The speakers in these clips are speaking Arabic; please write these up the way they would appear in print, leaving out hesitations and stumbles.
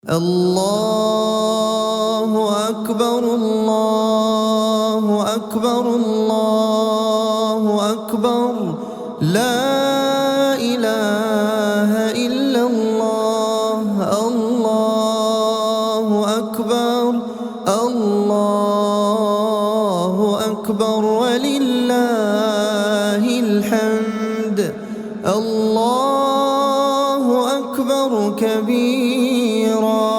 الله أكبر الله أكبر الله أكبر لا إله إلا الله الله أكبر الله أكبر ولله الحمد الله أكبر كبيرا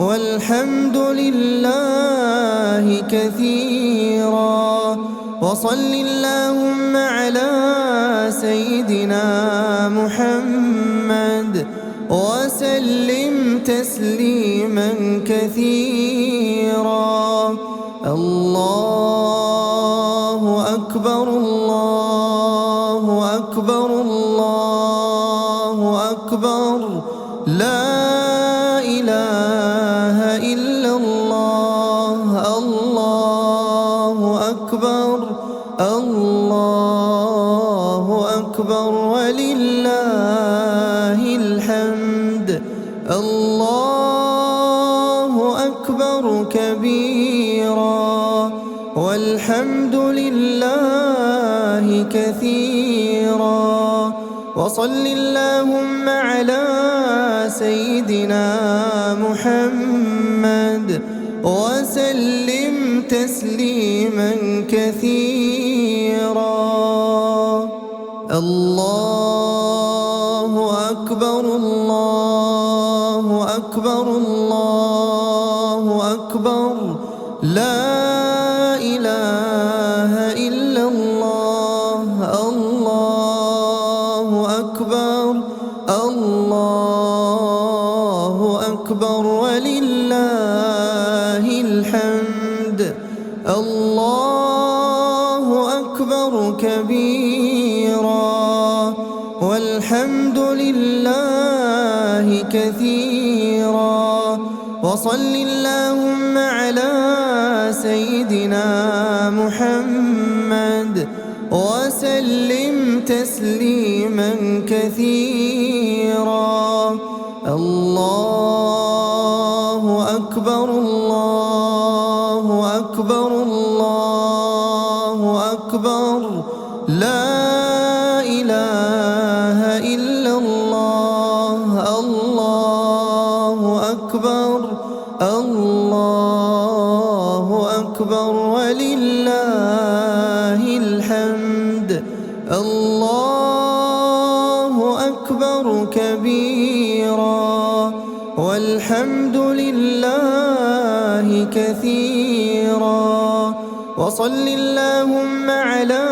والحمد لله كثيرا وصل اللهم على سيدنا محمد وسلم تسليما كثيرا الله أكبر الله أكبر الله أكبر لا إله إلا الله الله أكبر الله أكبر ولله الحمد الله أكبر كبيرا والحمد لله كثيرا وصل اللهم على سيدنا محمد وسلم تسليما كثيرا الله أكبر الله أكبر الله أكبر لا إله إلا الله الله أكبر الله أكبر ولله الحمد الله أكبر كبيرا والحمد لله كثيرا وصل اللهم على سيدنا محمد وسلم تسليما كثيرا الله أكبر الله أكبر الله أكبر لا إله إلا الله الله أكبر الله أكبر ولله الحمد الله أكبر كبيرا والحمد لله كثيرا وصل اللهم على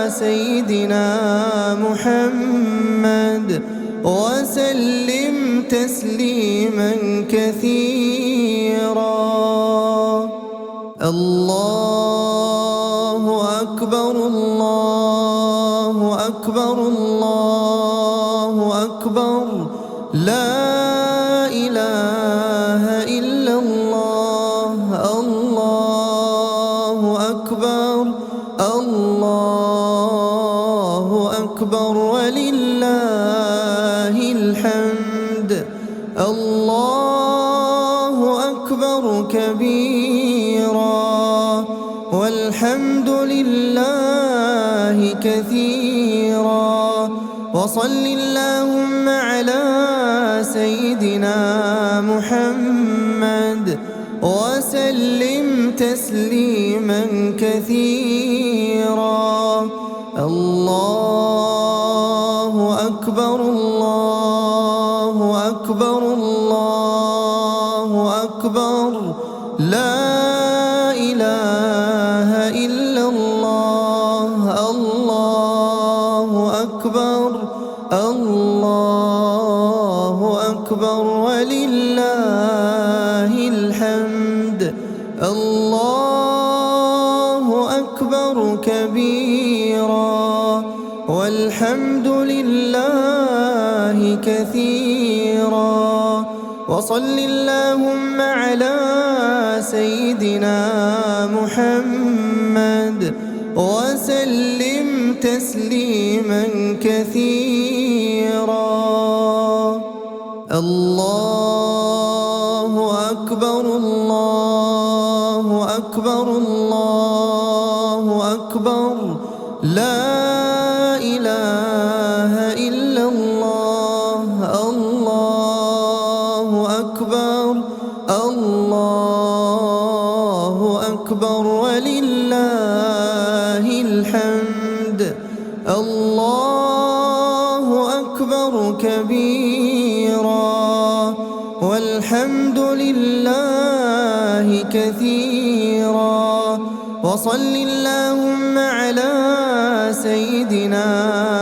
سيدنا محمد وسلم تسليما كثيرا الله أكبر الله أكبر الله أكبر لا إله إلا الله الله أكبر الله أكبر ولله الحمد الله أكبر كبيرا والحمد لله كثيرا وصل اللهم على سيدنا محمد وسلم تسليما كثيرا الله أكبر الله أكبر الله أكبر لا إله إلا الله الله أكبر الله أكبر ولله الحمد الله أكبر كبيرا والحمد لله كثيرا وصل اللهم على سيدنا محمد وسلم تسليما كثيرا الله أكبر الله أكبر الله أكبر لا إله إلا الله الله أكبر الله أكبر ولله الحمد الله أكبر كبيرا والحمد لله كثيرا وصل اللهم على سيدنا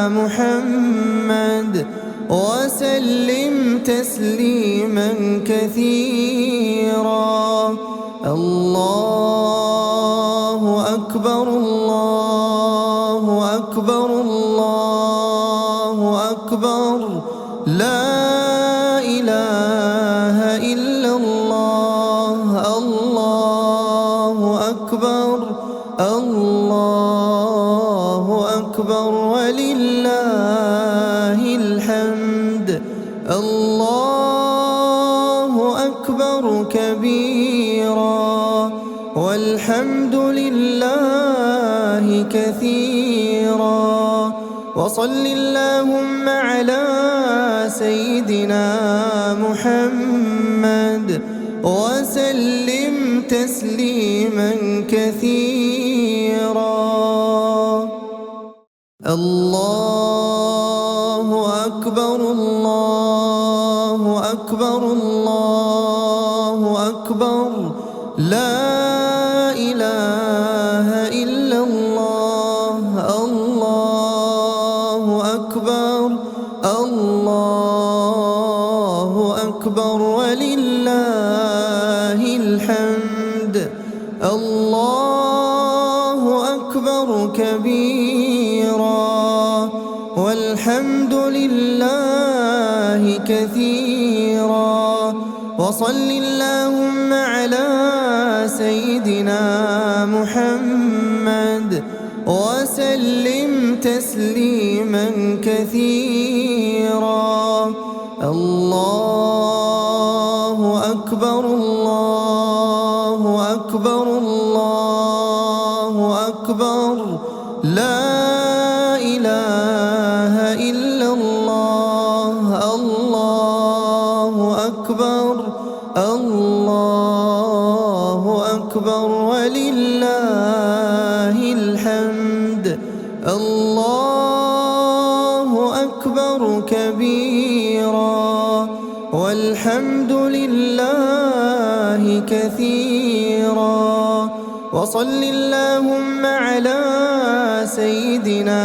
محمد وسلم تسليما كثيرا الله أكبر الله أكبر الله أكبر لا إله إلا الله الله أكبر الله أكبر ولله الحمد الله أكبر كبيرا والحمد لله كثيرا وصل اللهم على سيدنا محمد وسلم تسليما كثيرا الله أكبر الله أكبر الله أكبر لا إله إلا الله الله أكبر الله أكبر ولله الحمد الله أكبر كبيرا والحمد لله كثيرا وصل اللهم على سيدنا محمد وسلم تسليما كثيرا الله أكبر الله أكبر الله أكبر لا إله إلا الله الله أكبر الله أكبر ولله الحمد الله أكبر كبيرا والحمد لله كثيرا وصل اللهم على سيدنا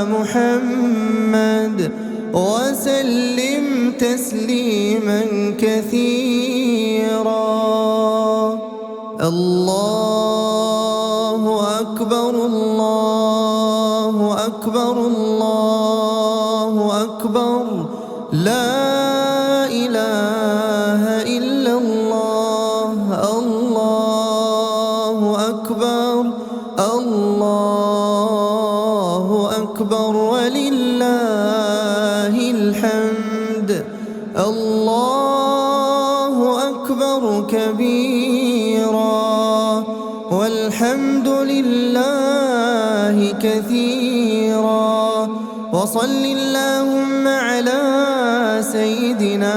محمد وسلم تسليما كثيرا الله أكبر الله أكبر الله أكبر لا إله إلا الله الله أكبر الله أكبر ولله الحمد الله أكبر كبيرا والحمد لله كثيرا وصل اللهم على سيدنا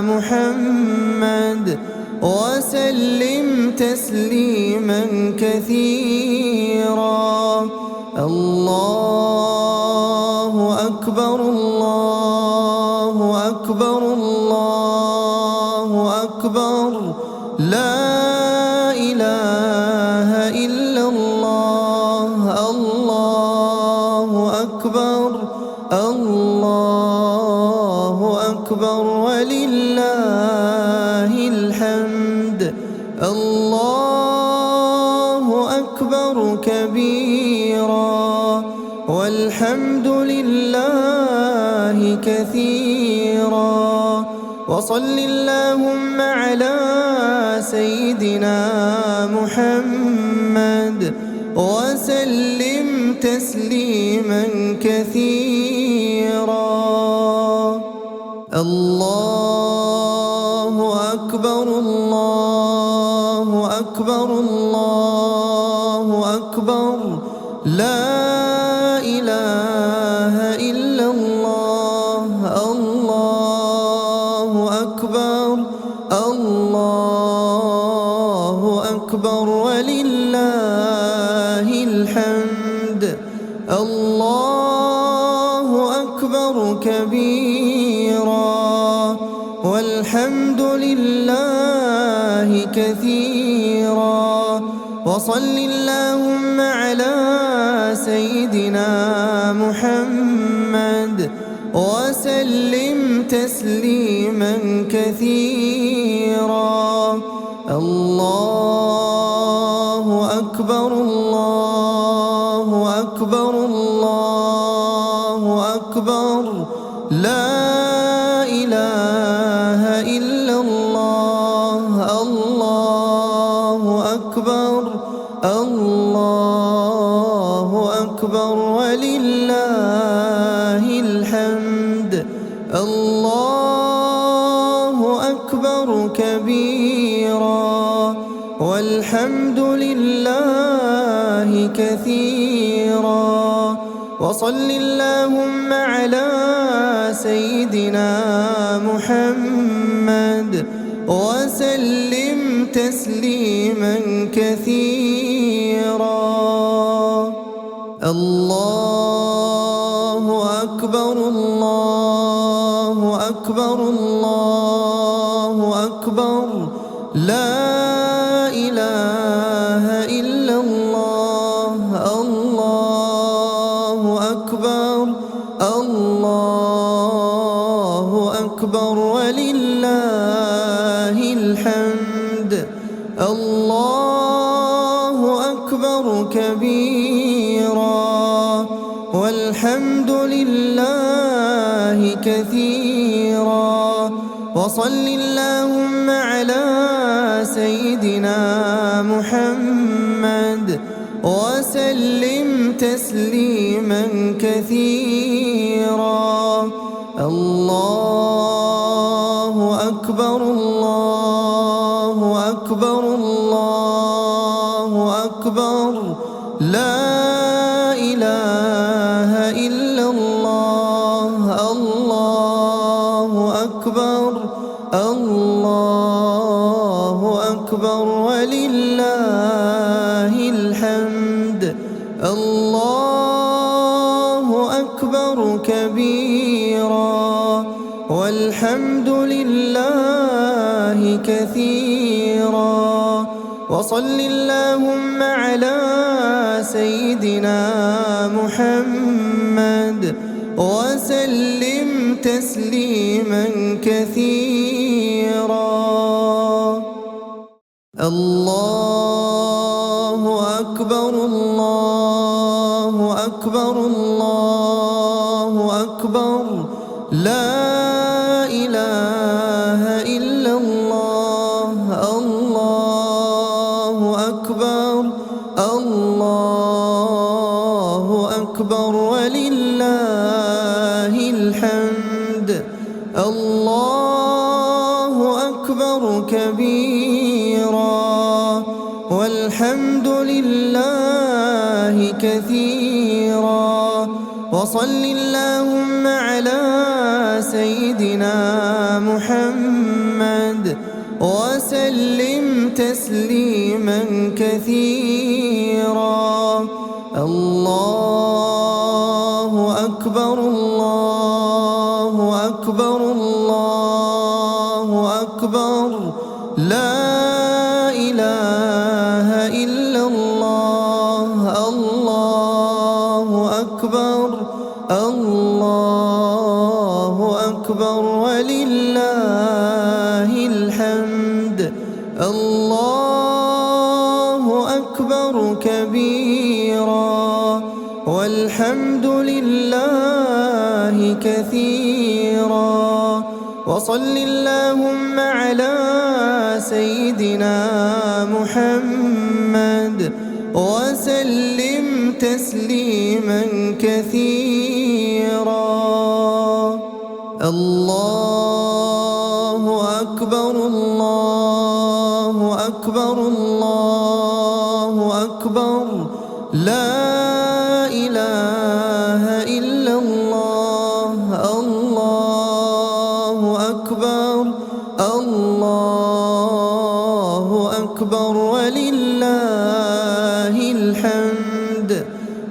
محمد وسلم تسليما كثيرا الله أكبر الله أكبر الله أكبر لا إله إلا الله الله أكبر الله أكبر ولله الحمد الله أكبر كبيرا والحمد لله كثيرا وصل اللهم على سيدنا محمد وسلم تسليما كثيرا الله أكبر الله أكبر الله أكبر لا إله إلا الله الله أكبر الله أكبر ولله الحمد الله أكبر كبيرا والحمد لله كثيرا وصل اللهم على سيدنا محمد وسلم تسليما كثيرا الله أكبر الله أكبر الله أكبر لا إله إلا الله الله أكبر الله أكبر ولله الحمد الله أكبر كبيرا والحمد لله كثيرا وصل اللهم على سيدنا محمد وسلم تسليما كثيرا الله أكبر الله أكبر الله أكبر لا إله إلا الله الله أكبر الله أكبر ولله الحمد الله أكبر كبيرا والحمد لله كثيرا وصل اللهم على سيدنا محمد وسلم تسليما كثيرا الله أكبر الله أكبر الله أكبر لا إله إلا الله الله أكبر الله أكبر ولله الحمد الله أكبر كبيرا والحمد لله كثيرا وصل اللهم على سيدنا محمد وسلم تسليما كثيرا الله أكبر الله أكبر الله أكبر لا إله إلا الله الله أكبر الله أكبر ولله الحمد الله أكبر كبيرا والحمد لله كثيرا وصل اللهم على سيدنا محمد وسلم تسليما كثيرا الله أكبر الله أكبر الله أكبر لا إله إلا الله الله أكبر الله أكبر ولله الحمد الله أكبر كبيرا والحمد لله كثيرا وصل اللهم على سيدنا محمد وسلم تسليما كثيرا الله أكبر الله أكبر الله أكبر لا إله إلا الله الله أكبر الله أكبر ولله الحمد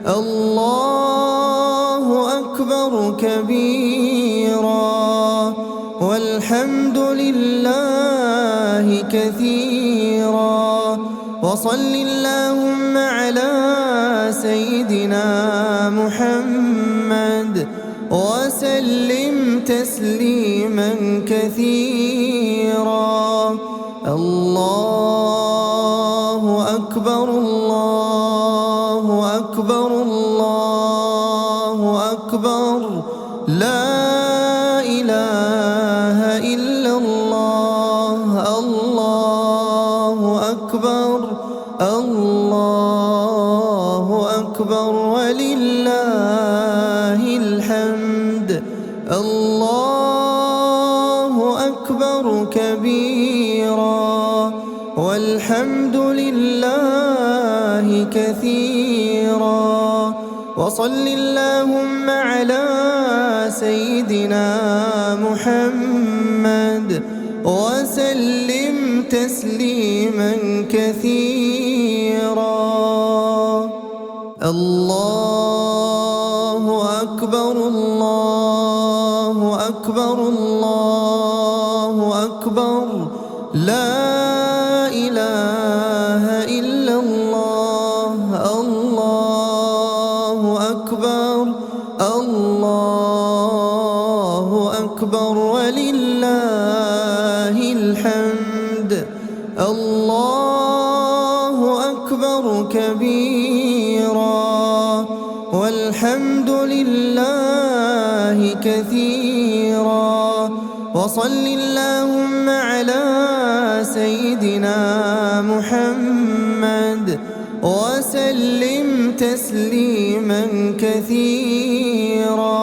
الله أكبر كبيرا والحمد لله كثيرا وصل اللهم على سيدنا محمد وسلم تسليما كثيرا الله أكبر الله أكبر الله أكبر لا إله إلا الله الله أكبر الله أكبر ولله الحمد الله أكبر كبيرا والحمد لله كثيرا وصل اللهم على سيدنا محمد وسلم تسليما كثيرا الله أكبر الله أكبر الله أكبر لا إله إلا الله الله أكبر الله أكبر ولله الحمد الله أكبر كبيرا والحمد لله كثيرا وصل اللهم على سيدنا محمد وسلم تسليما كثيرا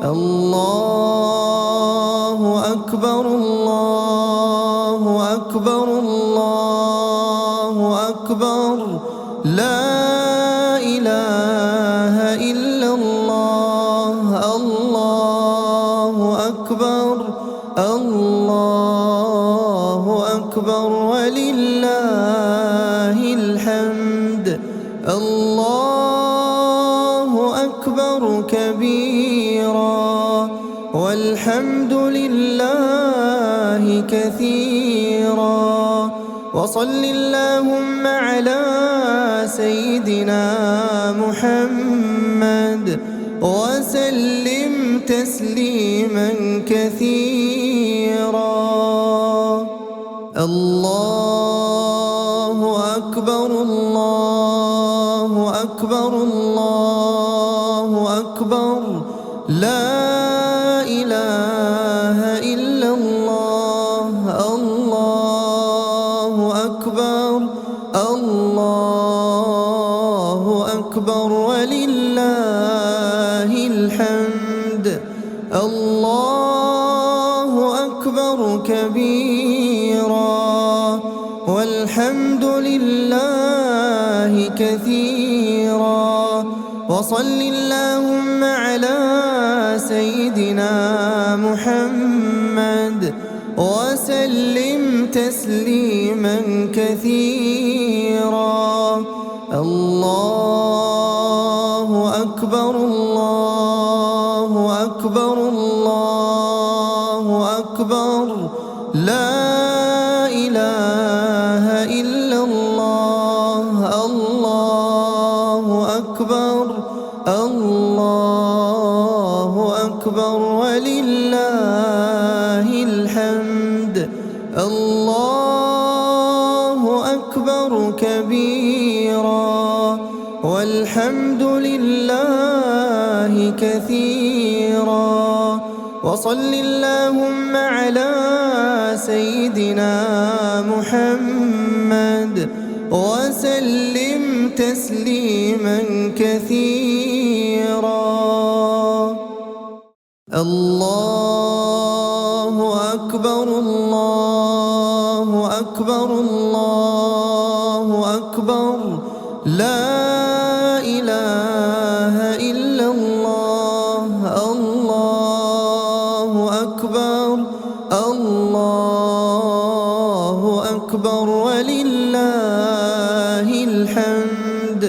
الله أكبر الله أكبر الله أكبر لا إله إلا الله الله أكبر الله أكبر ولله الحمد الله أكبر كبيرا والحمد لله كثيرا وصل اللهم على سيدنا محمد وسلم تسليما كثيرا الله أكبر الله أكبر الله أكبر لا إله إلا الله الله أكبر الله أكبر ولله الحمد الله أكبر كبيرا والحمد لله كثيرا وصل اللهم على سيدنا محمد وسلم تسليما كثيرا الله أكبر الله أكبر الله أكبر لا إله إلا الله الله أكبر الله أكبر ولله الحمد الله أكبر كبيرا والحمد لله كثيرا وصل اللهم على سيدنا محمد وسلم تسليما كثيرا الله أكبر الله أكبر أكبر الله أكبر لا إله إلا الله الله أكبر الله أكبر ولله الحمد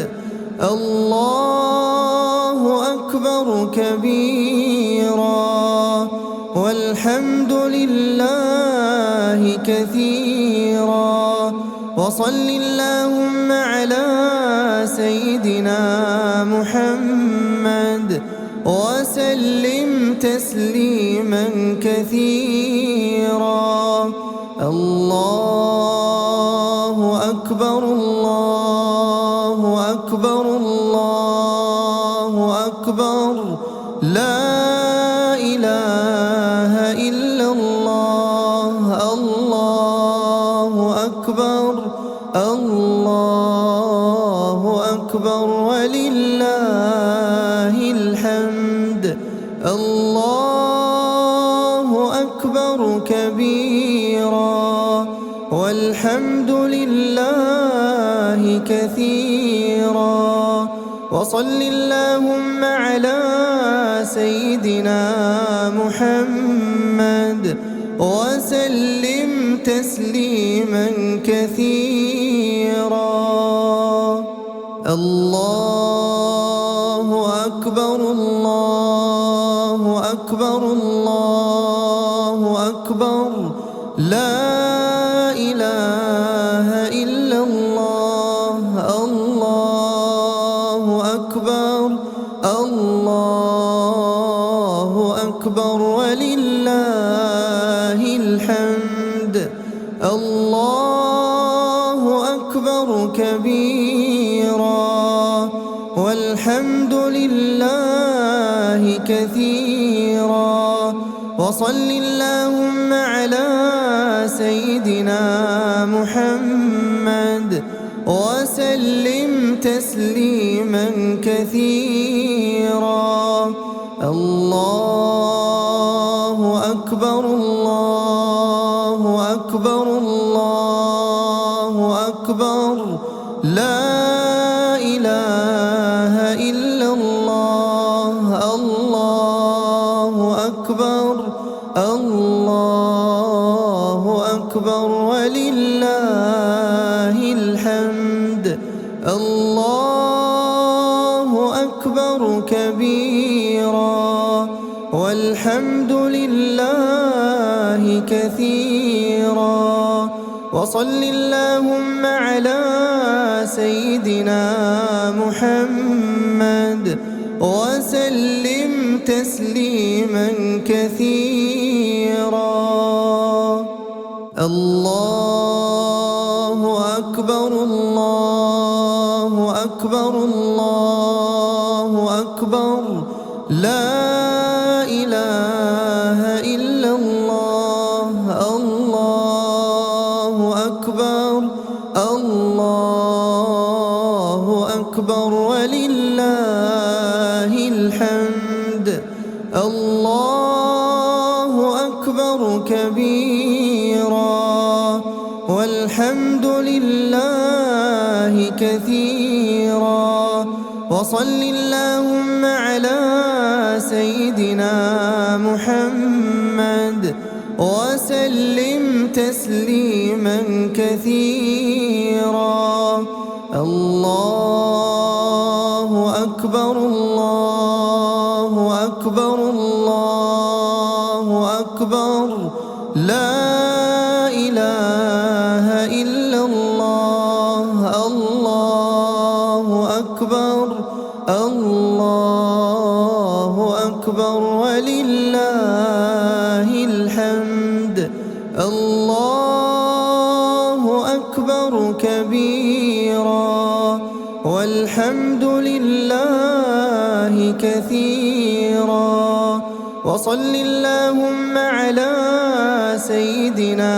الله أكبر كبيرا والحمد لله كثيرا وصل اللهم على سيدنا محمد وسلم تسليما كثيرا الله أكبر الله أكبر الله أكبر لا إله إلا الله الله أكبر الله أكبر ولله الحمد الله أكبر كبيرا والحمد لله كثيرا وصل اللهم على سيدنا محمد وسلم تسليما كثيرا الله أكبر الله أكبر الله أكبر لا إله إلا الله الله أكبر الله أكبر ولله الحمد الله أكبر كبيرا والحمد لله كثيرا وصل اللهم على سيدنا محمد وسلم تسليما كثيرا الله أكبر الله أكبر الله أكبر لا إله إلا الله الله أكبر الله أكبر ولله الحمد الله أكبر كبيرا والحمد لله كثيرا وصل اللهم على سيدنا محمد وسلم تسليما كثيرا الله أكبر الله أكبر الله أكبر لا إله إلا الله الله أكبر الله أكبر ولله الحمد الله أكبر كبيرا والحمد لله كثيرا وصل اللهم على سيدنا محمد وسلم تسليما كثيرا الله أكبر الله أكبر الله أكبر لا إله إلا الله الله أكبر الله أكبر ولله الحمد الله أكبر كبيرا والحمد لله كثيرا وصل اللهم على سيدنا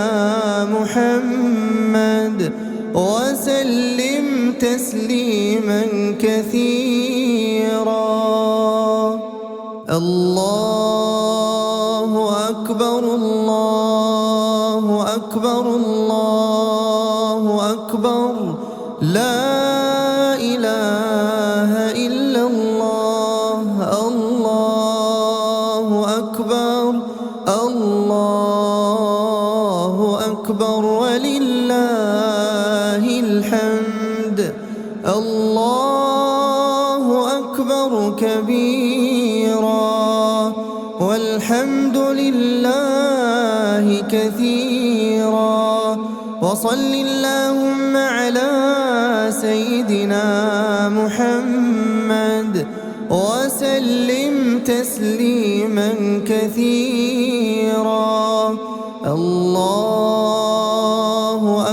محمد وسلم تسليما كثيرا الله أكبر الله أكبر الله الله أكبر لا إله إلا الله الله أكبر الله أكبر ولله الحمد الله أكبر كبيرا والحمد لله كثيرا وصل اللهم على سيدنا محمد وسلم تسليما كثيرا الله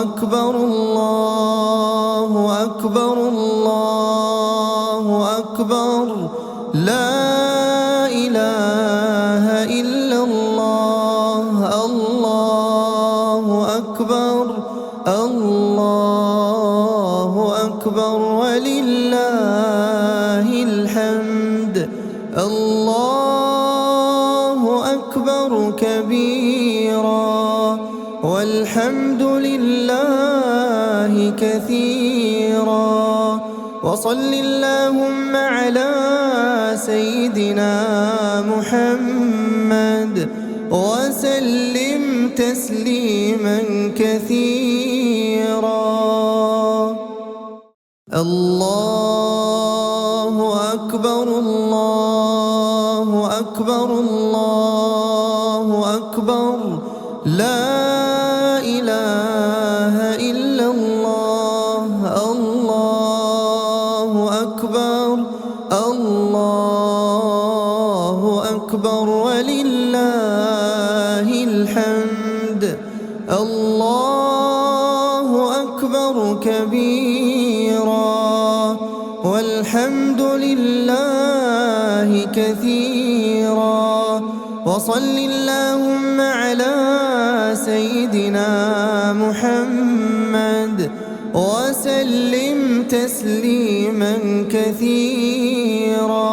أكبر الله أكبر الله أكبر لا إله إلا الله الله أكبر الله أكبر ولله الحمد الله أكبر كبيرا والحمد لله كثيرا وصل اللهم على سيدنا محمد وسلم تسليما كثيرا الله أكبر الله أكبر الله أكبر لا إله إلا الله الله أكبر الله أكبر ولله الحمد الله أكبر كبيرا والحمد لله كثيرا وصل اللهم على سيدنا محمد وسلم تسليما كثيرا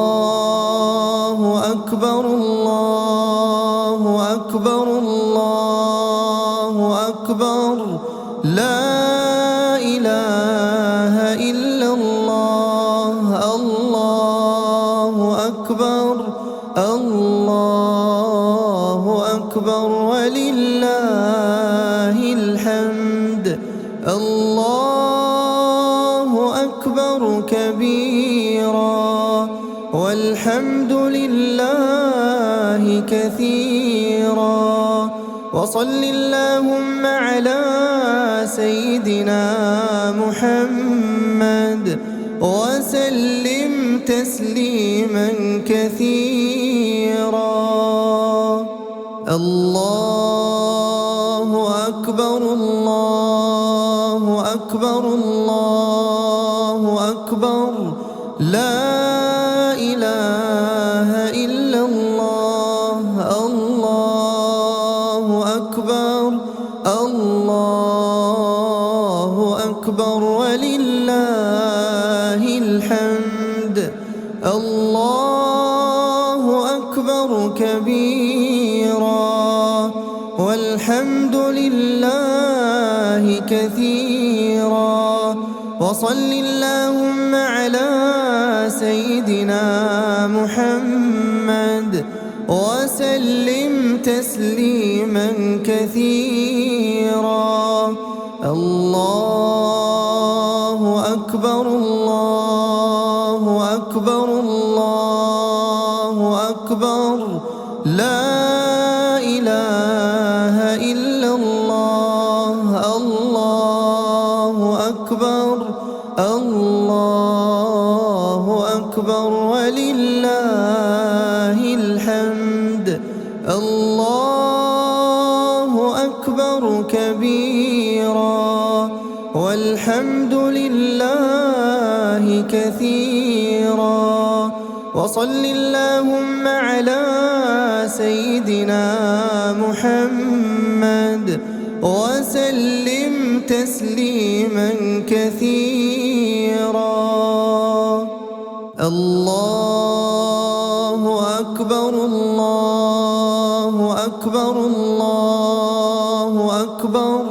الله أكبر الله أكبر الله أكبر لا إله إلا الله الله أكبر الله أكبر ولله الحمد الله أكبر كبيرا والحمد لله كثيرا وصل اللهم على سيدنا محمد وسلم تسليما كثيرا الله أكبر الله أكبر الله أكبر لا إله إلا الله الله أكبر الله أكبر ولله الحمد الله أكبر كبيرا والحمد لله كثيرا وصل اللهم على سيدنا محمد وسلم تسليما كثيرا الله أكبر الله أكبر الله أكبر لا إله إلا الله الله أكبر الله أكبر ولله الحمد الله أكبر كبيرا والحمد لله كثيرا وصل اللهم على سيدنا محمد وسلم تسليما كثيرا الله أكبر الله أكبر الله أكبر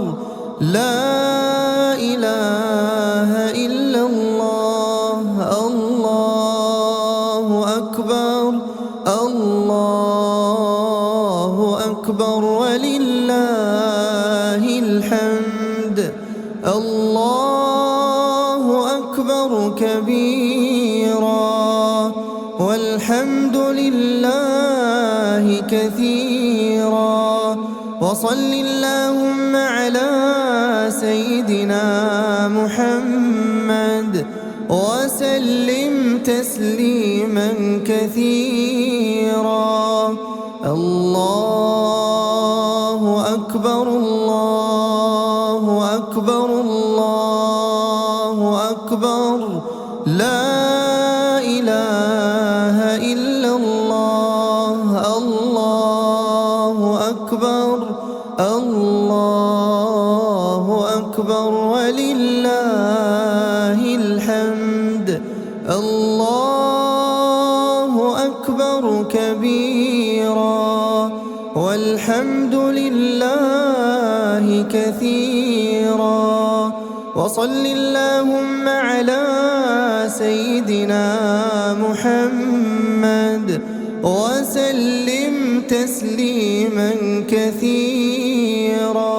لا إله إلا الله الله أكبر الله أكبر ولله الحمد الله أكبر كبيرا والحمد لله كثيرا وصل اللهم على سيدنا محمد وسلم تسليما كثيرا الله أكبر الله أكبر الله أكبر لا إله إلا الله الله أكبر الله أكبر ولله الحمد الله أكبر كبيرا والحمد لله كثيرا وصل اللهم على سيدنا محمد وسلم تسليما كثيرا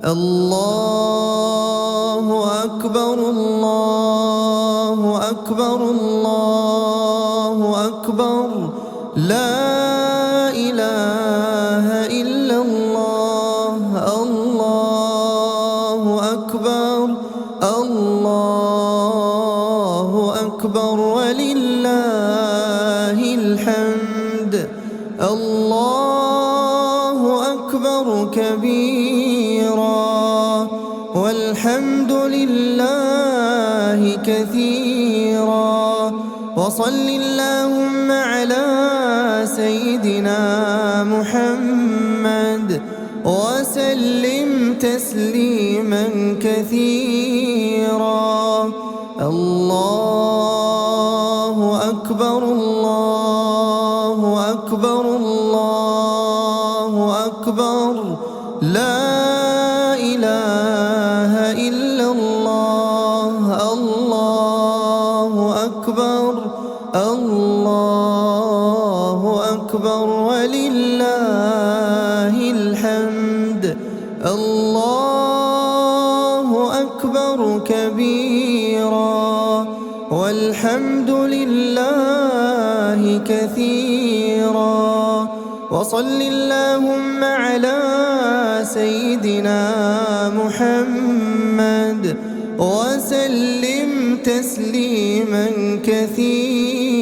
الله أكبر الله أكبر الله أكبر لا إله إلا الله الله أكبر الله أكبر ولله الحمد الله أكبر كبيرا والحمد لله كثيرا وصل اللهم على سيدنا محمد وسلم تسليما كثيرا الله أكبر الله أكبر الله أكبر لا إله إلا الله الله أكبر الله أكبر ولله الحمد الله أكبر كبيرا والحمد لله كثيرا وصل اللهم على سيدنا محمد وسلم تسليما كثيرا